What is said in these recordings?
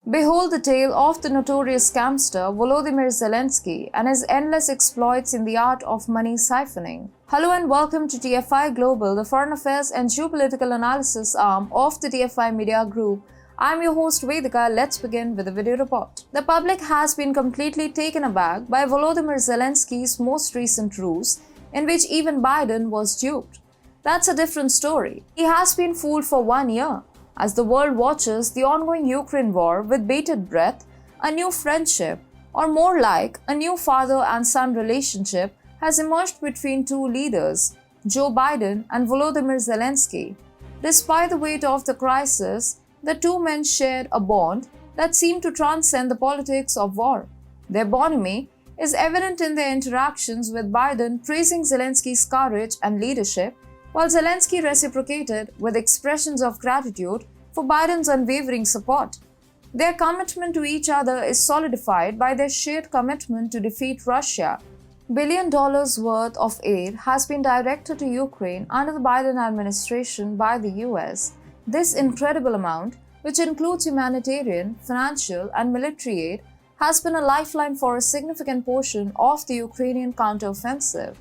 Behold the tale of the notorious scamster Volodymyr Zelensky and his endless exploits in the art of money siphoning. Hello and welcome to TFI Global, the foreign affairs and geopolitical analysis arm of the TFI Media Group. I'm your host Vedika. Let's begin with the video report. The public has been completely taken aback by Volodymyr Zelensky's most recent ruse, in which even Biden was duped. That's a different story. He has been fooled for 1 year. As the world watches the ongoing Ukraine war with bated breath, a new friendship, or more like a new father and son relationship, has emerged between two leaders, Joe Biden and Volodymyr Zelensky. Despite the weight of the crisis, the two men shared a bond that seemed to transcend the politics of war. Their bonhomie is evident in their interactions, with Biden praising Zelensky's courage and leadership, while Zelensky reciprocated with expressions of gratitude for Biden's unwavering support. Their commitment to each other is solidified by their shared commitment to defeat Russia. $1 billion worth of aid has been directed to Ukraine under the Biden administration by the US. This incredible amount, which includes humanitarian, financial, and military aid, has been a lifeline for a significant portion of the Ukrainian counteroffensive.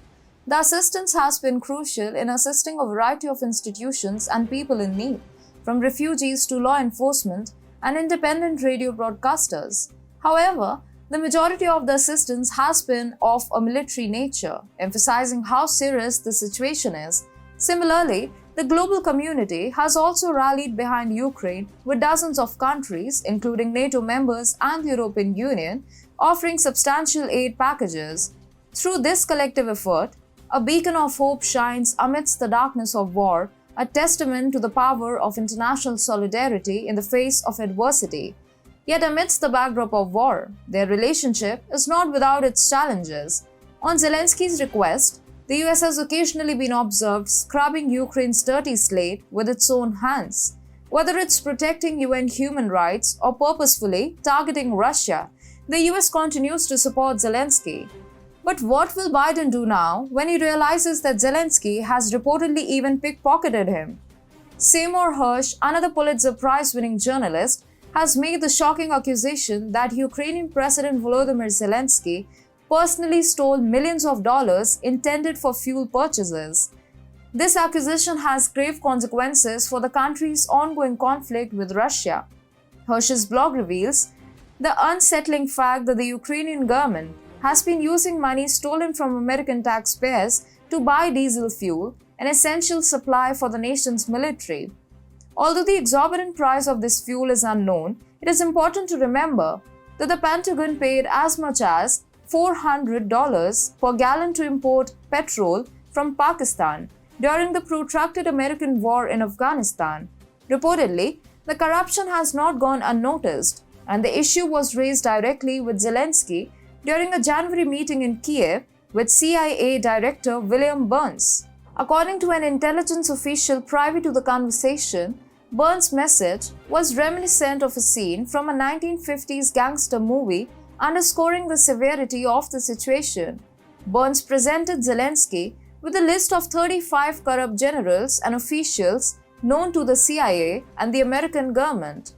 The assistance has been crucial in assisting a variety of institutions and people in need, from refugees to law enforcement and independent radio broadcasters. However, the majority of the assistance has been of a military nature, emphasizing how serious the situation is. Similarly, the global community has also rallied behind Ukraine, with dozens of countries, including NATO members and the European Union, offering substantial aid packages. Through this collective effort, a beacon of hope shines amidst the darkness of war, a testament to the power of international solidarity in the face of adversity. Yet amidst the backdrop of war, their relationship is not without its challenges. On Zelensky's request, the US has occasionally been observed scrubbing Ukraine's dirty slate with its own hands. Whether it's protecting UN human rights or purposefully targeting Russia, the US continues to support Zelensky. But what will Biden do now when he realizes that Zelensky has reportedly even pickpocketed him? Seymour Hersh, another Pulitzer Prize-winning journalist, has made the shocking accusation that Ukrainian President Volodymyr Zelensky personally stole millions of dollars intended for fuel purchases. This accusation has grave consequences for the country's ongoing conflict with Russia. Hersh's blog reveals the unsettling fact that the Ukrainian government has been using money stolen from American taxpayers to buy diesel fuel, an essential supply for the nation's military. Although the exorbitant price of this fuel is unknown, it is important to remember that the Pentagon paid as much as $400 per gallon to import petrol from Pakistan during the protracted American war in Afghanistan. Reportedly, the corruption has not gone unnoticed, and the issue was raised directly with Zelensky during a January meeting in Kiev with CIA Director William Burns. According to an intelligence official privy to the conversation, Burns' message was reminiscent of a scene from a 1950s gangster movie, underscoring the severity of the situation. Burns presented Zelensky with a list of 35 corrupt generals and officials known to the CIA and the American government.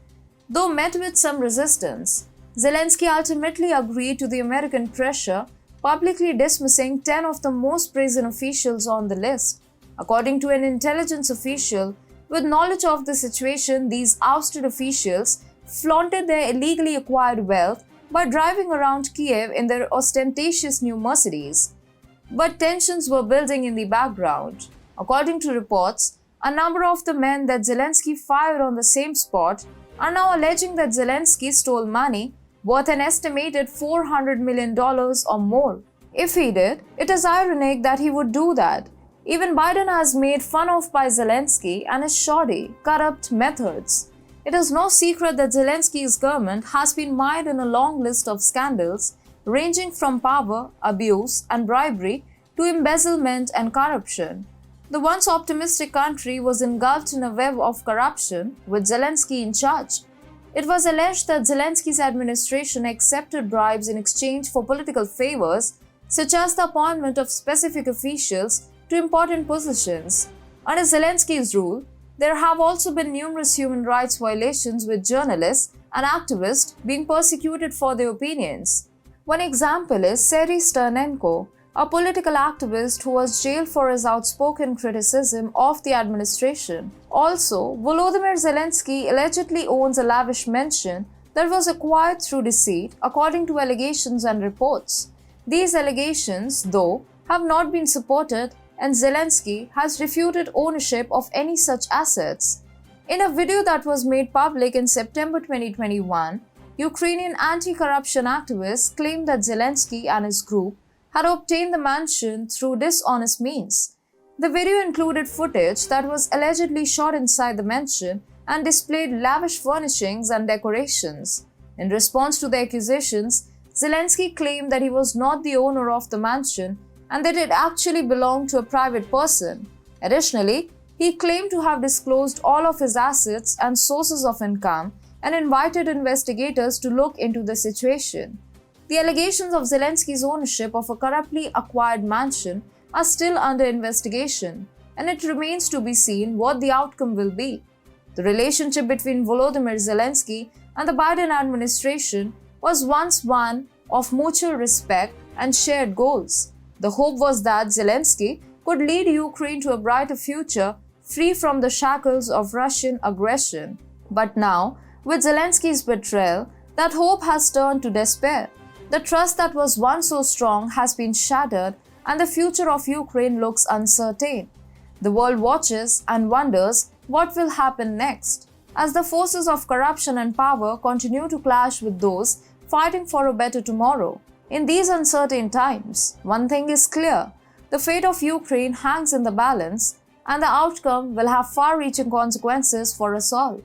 Though met with some resistance, Zelensky ultimately agreed to the American pressure, publicly dismissing 10 of the most brazen officials on the list. According to an intelligence official, with knowledge of the situation, these ousted officials flaunted their illegally acquired wealth by driving around Kiev in their ostentatious new Mercedes. But tensions were building in the background. According to reports, a number of the men that Zelensky fired on the same spot are now alleging that Zelensky stole money worth an estimated $400 million or more. If he did, it is ironic that he would do that. Even Biden has made fun of by Zelensky and his shoddy, corrupt methods. It is no secret that Zelensky's government has been mired in a long list of scandals ranging from power, abuse, and bribery to embezzlement and corruption. The once optimistic country was engulfed in a web of corruption with Zelensky in charge. It was alleged that Zelensky's administration accepted bribes in exchange for political favors, such as the appointment of specific officials to important positions. Under Zelensky's rule, There have also been numerous human rights violations, with journalists and activists being persecuted for their opinions. One example is Serhiy Sternenko, a political activist who was jailed for his outspoken criticism of the administration. Also, Volodymyr Zelensky allegedly owns a lavish mansion that was acquired through deceit, according to allegations and reports. These allegations, though, have not been supported, and Zelensky has refuted ownership of any such assets. In a video that was made public in September 2021, Ukrainian anti-corruption activists claimed that Zelensky and his group had obtained the mansion through dishonest means. The video included footage that was allegedly shot inside the mansion and displayed lavish furnishings and decorations. In response to the accusations, Zelensky claimed that he was not the owner of the mansion and that it actually belonged to a private person. Additionally, he claimed to have disclosed all of his assets and sources of income and invited investigators to look into the situation. The allegations of Zelensky's ownership of a corruptly acquired mansion are still under investigation, and it remains to be seen what the outcome will be. The relationship between Volodymyr Zelensky and the Biden administration was once one of mutual respect and shared goals. The hope was that Zelensky could lead Ukraine to a brighter future, free from the shackles of Russian aggression. But now, with Zelensky's betrayal, that hope has turned to despair. The trust that was once so strong has been shattered, and the future of Ukraine looks uncertain. The world watches and wonders what will happen next, as the forces of corruption and power continue to clash with those fighting for a better tomorrow. In these uncertain times, one thing is clear: the fate of Ukraine hangs in the balance, and the outcome will have far-reaching consequences for us all.